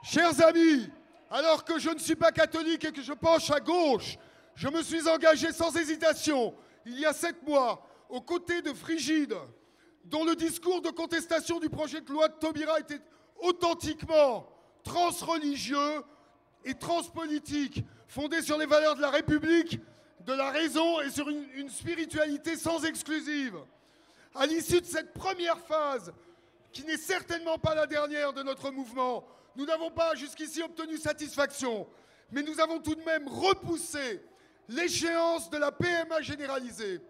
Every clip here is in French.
Chers amis, alors que je ne suis pas catholique et que je penche à gauche, je me suis engagé sans hésitation, il y a 7 mois, aux côtés de Frigide, dont le discours de contestation du projet de loi de Taubira était authentiquement transreligieux et transpolitique, fondé sur les valeurs de la République, de la raison et sur une spiritualité sans exclusive. À l'issue de cette première phase, qui n'est certainement pas la dernière de notre mouvement, nous n'avons pas jusqu'ici obtenu satisfaction, mais nous avons tout de même repoussé l'échéance de la PMA généralisée,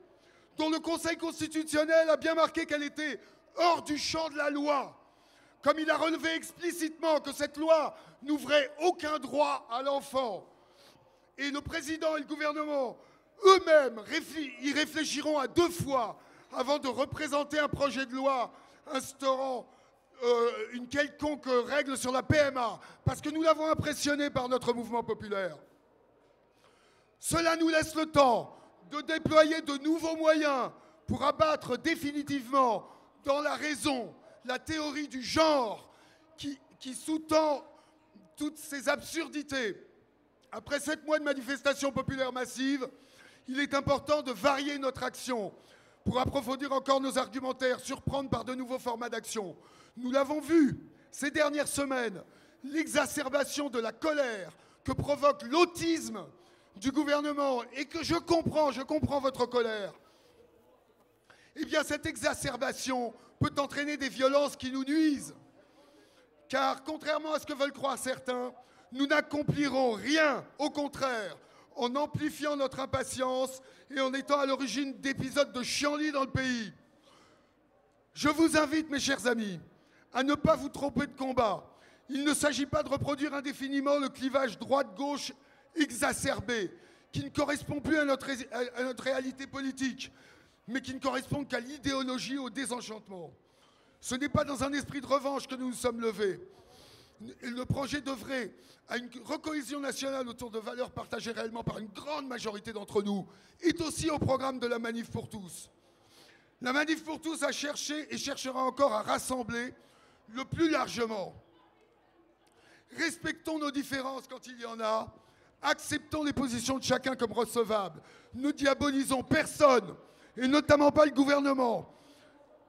dont le Conseil constitutionnel a bien marqué qu'elle était hors du champ de la loi, comme il a relevé explicitement que cette loi n'ouvrait aucun droit à l'enfant. Et le président et le gouvernement eux-mêmes y réfléchiront à 2 fois avant de représenter un projet de loi instaurant une quelconque règle sur la PMA, parce que nous l'avons impressionné par notre mouvement populaire. Cela nous laisse le temps de déployer de nouveaux moyens pour abattre définitivement dans la raison la théorie du genre qui sous-tend toutes ces absurdités. Après 7 mois de manifestations populaires massives, il est important de varier notre action pour approfondir encore nos argumentaires, surprendre par de nouveaux formats d'action. Nous l'avons vu ces dernières semaines, l'exacerbation de la colère que provoque l'autisme du gouvernement et que je comprends votre colère. Eh bien, cette exacerbation peut entraîner des violences qui nous nuisent. Car, contrairement à ce que veulent croire certains, nous n'accomplirons rien, au contraire, en amplifiant notre impatience et en étant à l'origine d'épisodes de chienlit dans le pays. Je vous invite, mes chers amis, à ne pas vous tromper de combat. Il ne s'agit pas de reproduire indéfiniment le clivage droite-gauche exacerbé, qui ne correspond plus à notre réalité politique, mais qui ne correspond qu'à l'idéologie, au désenchantement. Ce n'est pas dans un esprit de revanche que nous nous sommes levés. Le projet d'œuvrer à une recohésion nationale autour de valeurs partagées réellement par une grande majorité d'entre nous est aussi au programme de la Manif pour tous. La Manif pour tous a cherché et cherchera encore à rassembler le plus largement. Respectons nos différences quand il y en a, acceptons les positions de chacun comme recevables, ne diabolisons personne, et notamment pas le gouvernement.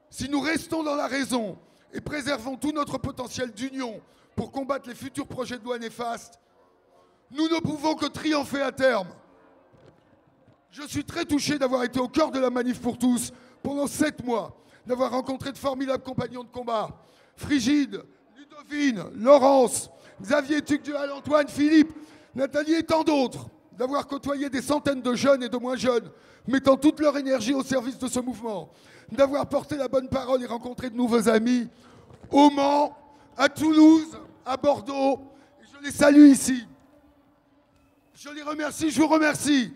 Si nous restons dans la raison et préservons tout notre potentiel d'union pour combattre les futurs projets de loi néfastes, nous ne pouvons que triompher à terme. Je suis très touché d'avoir été au cœur de la Manif pour tous pendant 7 mois, d'avoir rencontré de formidables compagnons de combat, Frigide, Ludovine, Laurence, Xavier Tucdual, Antoine, Philippe, Nathalie et tant d'autres, d'avoir côtoyé des centaines de jeunes et de moins jeunes, mettant toute leur énergie au service de ce mouvement, d'avoir porté la bonne parole et rencontré de nouveaux amis au Mans, à Toulouse, à Bordeaux. Et je les salue ici. Je les remercie, je vous remercie.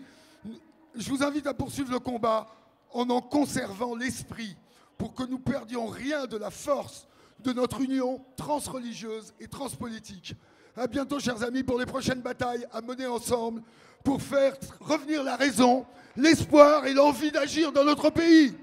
Je vous invite à poursuivre le combat en conservant l'esprit pour que nous perdions rien de la force de notre union transreligieuse et transpolitique. À bientôt, chers amis, pour les prochaines batailles à mener ensemble pour faire revenir la raison, l'espoir et l'envie d'agir dans notre pays.